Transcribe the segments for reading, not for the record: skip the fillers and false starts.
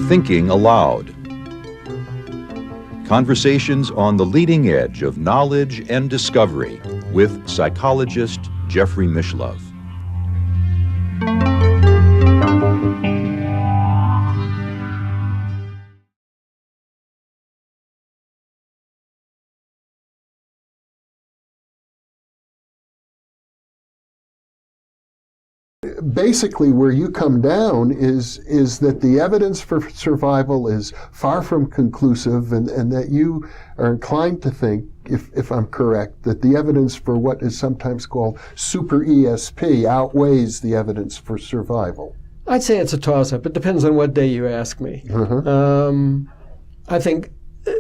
Thinking Aloud. Conversations on the leading edge of knowledge and discovery with psychologist Jeffrey Mishlove. Basically, where you come down is that the evidence for survival is far from conclusive, and that you are inclined to think, if I'm correct, that the evidence for what is sometimes called super ESP outweighs the evidence for survival. I'd say it's a toss-up. It depends on what day you ask me. I think,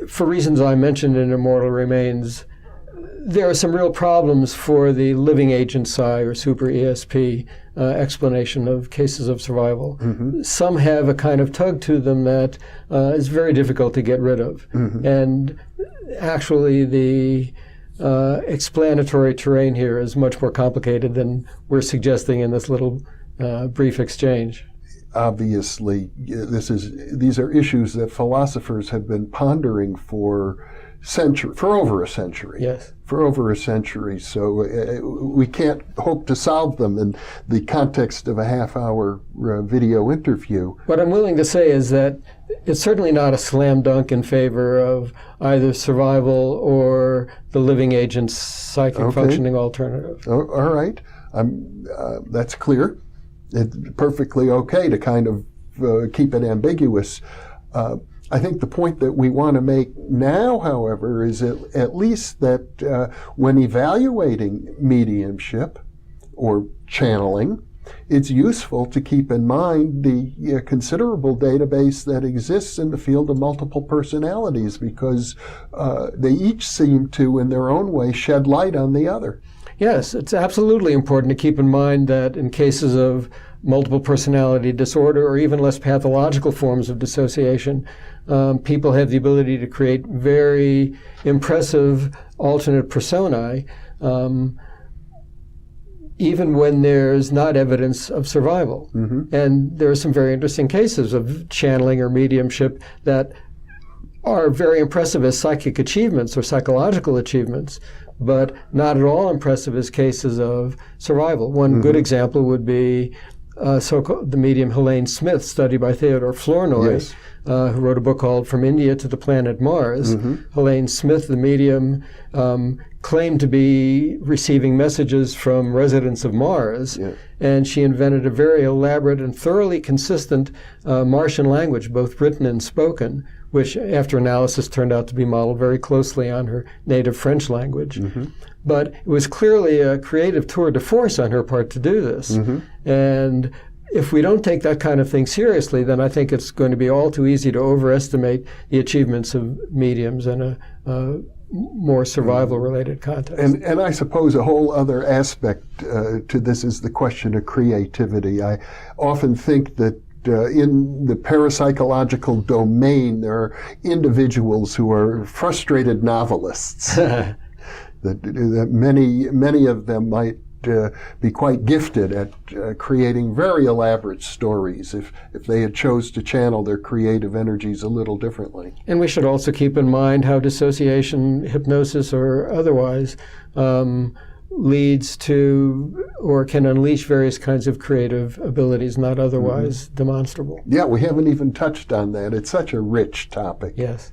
for reasons I mentioned in Immortal Remains, there are some real problems for the living agent psi or super ESP explanation of cases of survival. Some have a kind of tug to them that is very difficult to get rid of. And actually the explanatory terrain here is much more complicated than we're suggesting in this little brief exchange. Obviously, these are issues that philosophers have been pondering for over a century. Yes. For over a century. So we can't hope to solve them in the context of a half-hour video interview. What I'm willing to say is that it's certainly not a slam dunk in favor of either survival or the living agent's psychic functioning alternative. All right. That's clear. It's perfectly okay to kind of keep it ambiguous. I think the point that we want to make now, however, is at least that when evaluating mediumship or channeling, it's useful to keep in mind the considerable database that exists in the field of multiple personalities, because they each seem to, in their own way, shed light on the other. Yes, it's absolutely important to keep in mind that in cases of multiple personality disorder or even less pathological forms of dissociation, people have the ability to create very impressive alternate personae, even when there's not evidence of survival. And there are some very interesting cases of channeling or mediumship that are very impressive as psychic achievements or psychological achievements, but not at all impressive as cases of survival. One good example would be the medium Helene Smith, studied by Theodore Flournoy, who wrote a book called From India to the Planet Mars. Helene Smith, the medium, claimed to be receiving messages from residents of Mars, and she invented a very elaborate and thoroughly consistent Martian language, both written and spoken, which after analysis turned out to be modeled very closely on her native French language. But it was clearly a creative tour de force on her part to do this. And if we don't take that kind of thing seriously, then I think it's going to be all too easy to overestimate the achievements of mediums in a more survival-related context. And I suppose a whole other aspect to this is the question of creativity. I often think that in the parapsychological domain, there are individuals who are frustrated novelists. that many of them might be quite gifted at creating very elaborate stories if they had chose to channel their creative energies a little differently. And we should also keep in mind how dissociation, hypnosis, or otherwise leads to or can unleash various kinds of creative abilities not otherwise demonstrable. Yeah, we haven't even touched on that. It's such a rich topic. Yes.